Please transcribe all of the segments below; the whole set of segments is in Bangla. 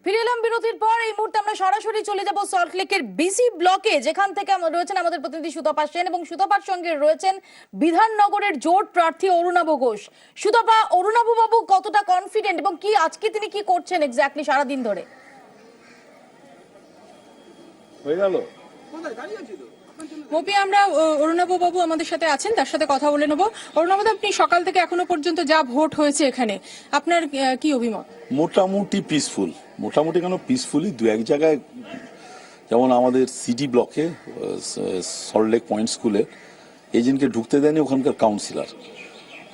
ফিরে এলাম বিরতির পর। এই মুহূর্তে আমরা সরাসরি চলে যাব সল্টলেকের বিসি ব্লকে, যেখান থেকে রয়েছেন আমাদের প্রতিনিধি সুতপা সেন, এবং সুতপার সঙ্গে রয়েছেন বিধাননগরের জোট প্রার্থী অরুণাভ ঘোষ। সুতপা, অরুণাভ বাবু কতটা কনফিডেন্ট এবং কি আজকে তিনি কি করছেন এক্স্যাক্টলি সারাদিন ধরে? হয়ে গেল মপি, আমরা অরুণাভ বাবু আমাদের সাথে আছেন, তার সাথে কথা বলে নেব। অরুণাভ, আপনি সকাল থেকে এখনো পর্যন্ত যা ভোট হয়েছে এখানে, আপনার কি অভিমত? মোটামুটি পিসফুল। মোটামুটি কেন পিসফুলি, দু এক জায়গায় যেমন আমাদের সিটি ব্লকে সল্টলেক পয়েন্ট স্কুলে এজেন্টকে ঢুকতে দেয়নি ওখানকার কাউন্সিলর,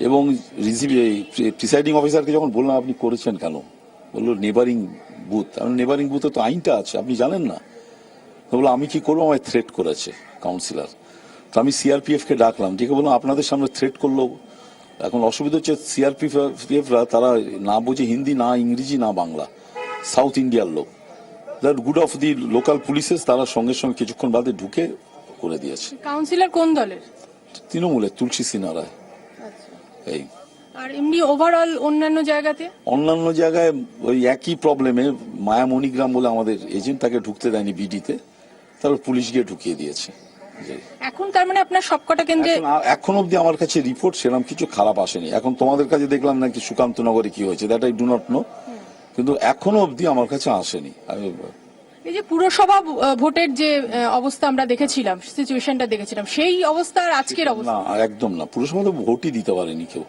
এবং প্রিসাইডিং অফিসারকে যখন বললাম আপনি করেছেন কেন, বললো নেবারিং বুথ। আমি নেবারিং বুথে তো আইনটা আছে, আপনি জানেন না? বললো আমি কি করবো, আমায় থ্রেট করেছে কাউন্সিলর। তো আমি সিআরপিএফকে ডাকলাম, ডেকে বললাম আপনাদের সামনে থ্রেট করলো। এখন অসুবিধা হচ্ছে সিআরপিএফরা তারা না বোঝে হিন্দি, না ইংরেজি, না বাংলা, সাউথ ইন্ডিয়ার লোক। That good of the local police's, তারা সঙ্গে সঙ্গে কিছুক্ষণ বাদে ঢুকে করে দিয়েছে। কাউন্সিলর কোন দলের? তৃণমূলের তুলসী সিনহা। এই আর এমনি ওভারঅল অন্যান্য জায়গায় ওই একই প্রবলেমে মায়ামণিগ্রাম বলে আমাদের এজেন্ট, তাকে ঢুকতে দেয়নি বিডিতে, তারপর পুলিশ গিয়ে ঢুকিয়ে দিয়েছে। এখন তার মানে আপনার সবকটা কেন্দ্রে এখন অব্দি আমার কাছে রিপোর্ট সেরকম কিছু খারাপ আসেনি। এখন তোমাদের কাছে দেখলাম নাকি সুকান্তনগরে কি হয়েছে, that I do not know, কিন্তু এখনো অব্দি আমার কাছে আসেনি। এই যে পুরসভা ভোটের যে অবস্থা আমরা দেখেছিলাম, সিচুয়েশনটা দেখেছিলাম, সেই অবস্থা আর আজকের অবস্থা না, একদম না। পুরসভা তো ভোটই দিতে পারেনি, কেউ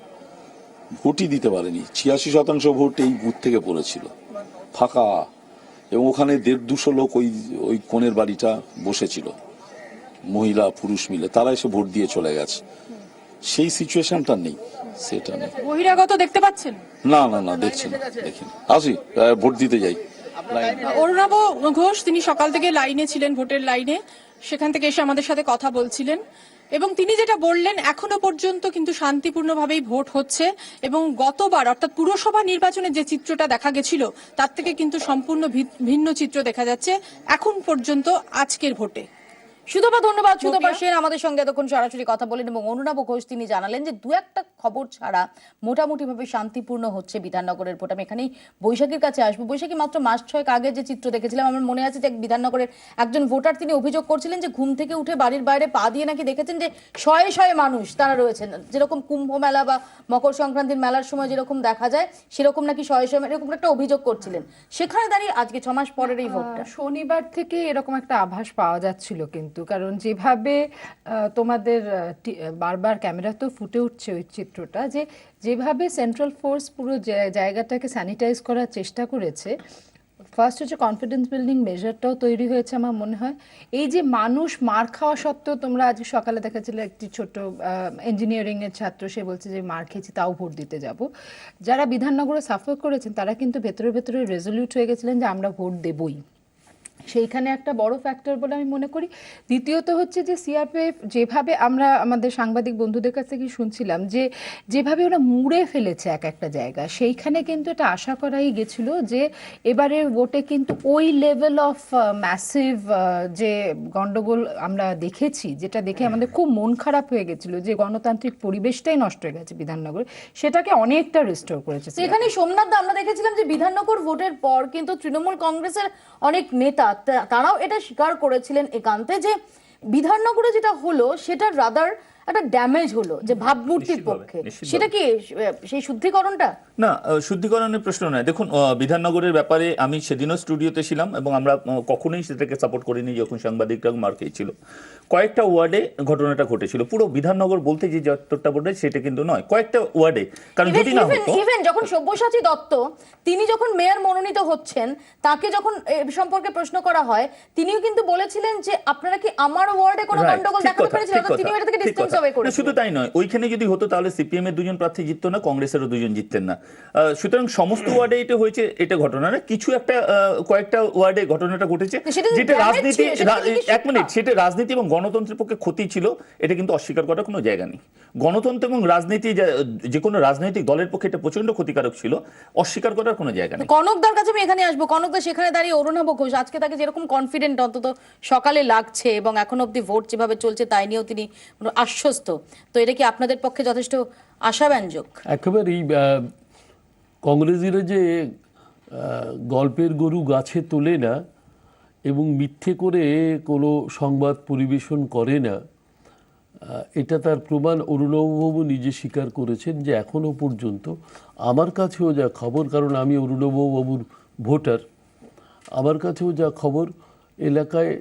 ভোটই দিতে পারেনি। 86% ভোট এই বুথ থেকে পড়েছিল, ফাঁকা। এবং ওখানে 150-200 লোক ওই কোণের বাড়িটা বসেছিল, মহিলা পুরুষ মিলে, তারা এসে ভোট দিয়ে চলে গেছে। সেই সিচুয়েশনটা নেই, সেটা নেই। বহিরাগত দেখতে পাচ্ছেন? না না না, দেখছি না, দেখিনি। আসি ভোট দিতে যাই। অরুণাভ ঘোষ তিনি সকাল থেকে লাইনে ছিলেন, ভোটের লাইনে, সেখান থেকে এসে আমাদের সাথে কথা বলছিলেন, এবং তিনি যেটা বললেন এখনো পর্যন্ত কিন্তু শান্তিপূর্ণভাবেই ভোট হচ্ছে, এবং গতবার অর্থাৎ পুরসভা নির্বাচনে যে চিত্রটা দেখা গেছিল তার থেকে কিন্তু সম্পূর্ণ ভিন্ন চিত্র দেখা যাচ্ছে এখন পর্যন্ত আজকের ভোটে। সুতপা, ধন্যবাদ। সুতপা সেন আমাদের সঙ্গে এতক্ষণ সরাসরি কথা বলেন, এবং অরুণাভ ঘোষ তিনি জানালেন যে দু একটা খবর ছাড়া মোটামুটি ভাবে শান্তিপূর্ণ হচ্ছে বিধাননগরের ভোট। আমি এখানেই বৈশাখীর কাছে আসবো। বৈশাখী, মাত্র মাস 6 আগে যে চিত্র দেখেছিলাম, আমার মনে আছে যে বিধাননগরের একজন ভোটার তিনি অভিযোগ করছিলেন যে ঘুম থেকে উঠে বাড়ির বাইরে পা দিয়ে নাকি দেখেছেন যে শয়ে শয়ে মানুষ তারা রয়েছেন, যেরকম কুম্ভ মেলা বা মকর সংক্রান্তির মেলার সময় যেরকম দেখা যায় সেরকম নাকি শয়ে শয়ে, এরকম একটা অভিযোগ করছিলেন। সেখানে দাঁড়িয়ে আজকে 6 মাস পরের এই ভোটটা, শনিবার থেকে এরকম একটা আভাস পাওয়া যাচ্ছিল, কিন্তু কারণ যেভাবে তোমাদের বারবার ক্যামেরাতেও ফুটে উঠছে ওই চিত্রটা, যে যেভাবে সেন্ট্রাল ফোর্স পুরো জায়গাটাকে স্যানিটাইজ করার চেষ্টা করেছে। ফার্স্ট হচ্ছে কনফিডেন্স বিল্ডিং মেজারটাও তৈরি হয়েছে আমার মনে হয়। এই যে মানুষ মার খাওয়া সত্ত্বেও, তোমরা আজ সকালে দেখাচ্ছিলে একটি ছোট ইঞ্জিনিয়ারিং এর ছাত্র, সে বলছে যে মার খেয়েছি তাও ভোট দিতে যাব। যারা বিধাননগরে সাফার করেছেন তারা কিন্তু ভেতরে ভেতরে রেজলিউট হয়ে গেছিলেন যে আমরা ভোট দেবই। সেইখানে একটা বড় ফ্যাক্টর বলে আমি মনে করি। দ্বিতীয়ত হচ্ছে যে সিআরপিএফ যেভাবে আমরা আমাদের সাংবাদিক বন্ধুদের কাছ থেকে শুনছিলাম, যে যেভাবে ওরা মুড়ে ফেলেছে এক একটা জায়গা, সেইখানে কিন্তু এটা আশা করাই গেছিল যে এবারের ভোটে কিন্তু ওই লেভেল অফ ম্যাসিভ যে গন্ডগোল আমরা দেখেছি, যেটা দেখে আমাদের খুব মন খারাপ হয়ে গেছিল, যে গণতান্ত্রিক পরিবেশটাই নষ্ট হয়ে গেছে বিধাননগরে, সেটাকে অনেকটা রিস্টোর করেছে। সেখানে সোমনাথ দা, আমরা দেখেছিলাম যে বিধাননগর ভোটের পর কিন্তু তৃণমূল কংগ্রেসের অনেক নেতা তারাও এটা স্বীকার করেছিলেন একান্তে যে বিধাননগরে যেটা হলো সেটা রাদার একটা ড্যামেজ হলো, যে ভাবমূর্তির পক্ষে। সেটা কি সেই শুদ্ধিকরণটা? না, শুদ্ধিকরণের প্রশ্ন নয়। দেখুন, বিধাননগরের ব্যাপারে আমি সেদিনও স্টুডিওতে ছিলাম, এবং আমরা কখনোই সেটাকে সাপোর্ট করিনি যখন সাংবাদিকরা মার খেয়েছিল। কয়েকটা ওয়ার্ডে ঘটনাটা ঘটেছিল, পুরো বিধাননগর বলতে যে যতটা বলে সেটা কিন্তু নয়, কয়েকটা ওয়ার্ডে। কারণ যদি না হতো, ইভেন যখন সব্যসাচী দত্ত তিনি যখন মেয়র মনোনীত হচ্ছেন, তাকে যখন এ সম্পর্কে প্রশ্ন করা হয়, তিনিও কিন্তু বলেছিলেন যে আপনারা কি আমার ওয়ার্ডে কোনো গন্ডগোল দেখাতে পেরেছিলেন, তিনি এটা থেকে ডিসটেন্স অ্যাওয়ে করেছেন। শুধু তাই নয়, ওইখানে যদি হতো তাহলে সিপিএম এর 2জন প্রার্থী জিততো না, কংগ্রেসেরও 2জন জিততেন না। সুতরাং সমস্ত ওয়ার্ডে এটা হয়েছে, এটা ঘটনা না। কিছু একটা কয়েকটা ওয়ার্ডে ঘটনাটা ঘটেছে যেটা রাজনীতি, এক মিনিট, সেটা রাজনীতি এবং গণতন্ত্রের পক্ষে ক্ষতি ছিল, এটা কিন্তু অস্বীকার করার কোনো জায়গা নেই। গণতন্ত্র এবং রাজনীতি, যে কোনো রাজনৈতিক দলের পক্ষে এটা প্রচন্ড ক্ষতিকারক ছিল, অস্বীকার করার কোনো জায়গা নেই। কনকদার কাছে আমি এখানে আসবো। কনকদা, সেখানে দাঁড়িয়ে অরুণাভ ঘোষ আজকে তাকে যেরকম কনফিডেন্ট অন্তত সকালে লাগছে, এবং এখন অব্দি ভোট যেভাবে চলছে তাই নিয়েও তিনি আশ্বস্ত, তো এটা কি আপনাদের পক্ষে যথেষ্ট আশাব্যঞ্জক? একেবারেই কংগ্রেসীরা যে গল্পের গরু গাছে তোলে না এবং মিথ্যে করে কোনো সংবাদ পরিবেশন করে না, এটা তার প্রমাণ অরুণবাবু নিজে স্বীকার করেছেন যে এখনো পর্যন্ত আমার কাছেও যা খবর, কারণ আমি অরুণবাবুর ভোটার, আমার কাছেও যা খবর এলাকায়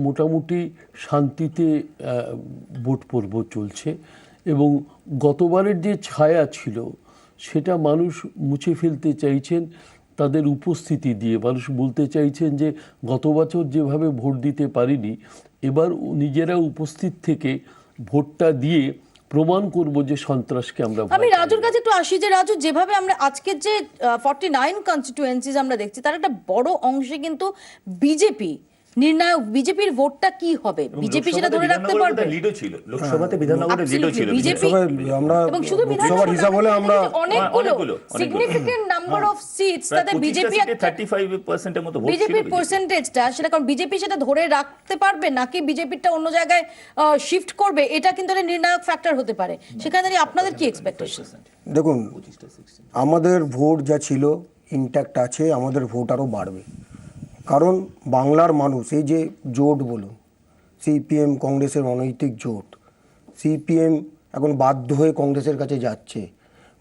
মোটামুটি শান্তিতে ভোট পর্ব চলছে এবং গতবারের যে ছায়া ছিল সেটা মানুষ মুছে ফেলতে চাইছেন তাদের উপস্থিতি দিয়ে। মানুষ বলতে চাইছেন যে গত বছর যেভাবে ভোট দিতে পারিনি, এবার নিজেরা উপস্থিত থেকে ভোটটা দিয়ে প্রমাণ করব যে সন্ত্রাসকে আমরা ভয় আমি পাই না। রাজুর কাছে একটু আসি যে রাজু, যেভাবে আমরা আজকের যে 49 কনস্টিটিউয়েন্সিজ আমরা দেখছি তার একটা বড় অংশে কিন্তু বিজেপি নির্ণায়ক। বিজেপির ভোটটা কি হবে, বিজেপি সেটা ধরে রাখতে পারবে? লিডও ছিল লোকসভাতে, বিধাননগরে লিডও ছিল বিজেপি আমরা এবং শুধু লোকসভার হিসাব হলে আমরা অনেকগুলো সিগনিফিকেন্ট নাম্বার অফ সিটস তাতে বিজেপি 35% এর মতো ভোট ছিল বিজেপির পার্সেন্টেজটা, সেটা কারণ বিজেপি সেটা ধরে রাখতে পারবে নাকি বিজেপিটা অন্য জায়গায় শিফট করবে, এটা কিন্তু একটা নির্ণায়ক ফ্যাক্টর হতে পারে। সেখানে দাঁড়িয়ে আপনাদের কি এক্সপেকটেশন? দেখুন, আমাদের ভোট যা ছিল ইনট্যাক্ট আছে, আমাদের ভোট আরও বাড়বে। কারণ বাংলার মানুষ এই যে জোট বলুন, সিপিএম কংগ্রেসের অনৈতিক জোট, সিপিএম এখন বাধ্য হয়ে কংগ্রেসের কাছে যাচ্ছে।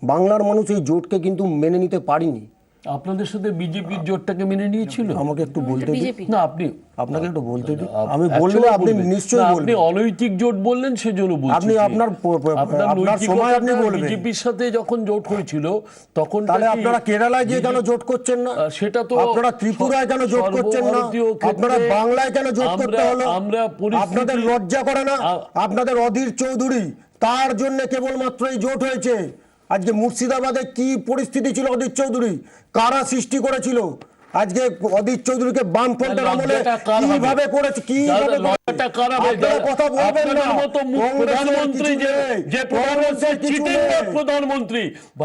বাংলার মানুষ এই জোটকে কিন্তু মেনে নিতে পারেনি। আপনাদের সাথে বিজেপির জোটটাকে মেনে নিয়েছিল? আমাকে একটু বলতে দিন। বিজেপি না, আপনি আপনাকে একটু বলতে দিন। আমি বললে আপনি নিশ্চয়ই আপনি বলবেন। অনৈতিক জোট বললেন সেজন্য বলছি। আপনি আপনার সময় আপনি বলবেন। বিজেপির সাথে যখন জোট হয়েছিল তখন তাহলে আপনারা কেরালায় গিয়ে কেন জোট করছেন না? সেটা তো আপনারা ত্রিপুরায় কেন জোট করছেন না? সর্বভারতীয় ক্ষেত্রে আপনারা বাংলায় কেন জোট করতে হলো? আমরা আপনাদের লজ্জা করে না? আপনাদের অধীর চৌধুরী, তার জন্য কেবলমাত্র এই জোট হয়েছে। আজকে মুর্শিদাবাদে কি পরিস্থিতি ছিল অধীর চৌধুরী, কারা সৃষ্টি করেছিল? আজকে অধীর চৌধুরীকে বামফ্রন্টের আমলে কিভাবে করেছে, কিভাবে কথা বলবেন না? প্রধানমন্ত্রী যে প্রধানমন্ত্রী চিটিং প্রধানমন্ত্রী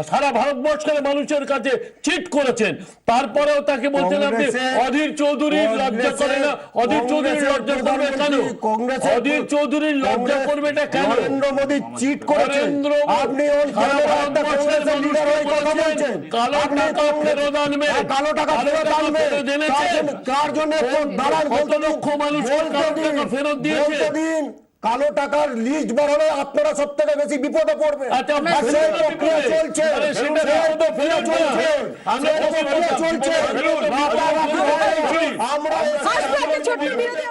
সারা ভারতবর্ষের মানুষের কাছে চিট করেছেন, তারপরেও তাকে বলছেন আপনি অধীর চৌধুরীর লজ্জা করে না। অধীর চৌধুরীর লজ্জা করবে কেন? অধীর চৌধুরীর লজ্জা করবে না কেন? নরেন্দ্র মোদী চিট করেছেন, আপনি ওই কংগ্রেসের লিডার হয়ে কথা বলছেন। কালো টাকা ফেরত আনবে, কালো টাকা ফেরত আনবে, কার জন্য দাঁড়ান? কত লক্ষ মানুষ কালো টাকা ফেরত দিয়েছে? কালো টাকার লিস্ট বার হলে আপনারা সব থেকে বেশি বিপদে পড়বে। আচ্ছা, আমরা সেই প্রক্রিয়া চলছে, আরে সেটা বিপদ ফেরত চলছে। আমরা চলছে। ফেরত আমরা আসবো একটা ছোট্ট বিরতি।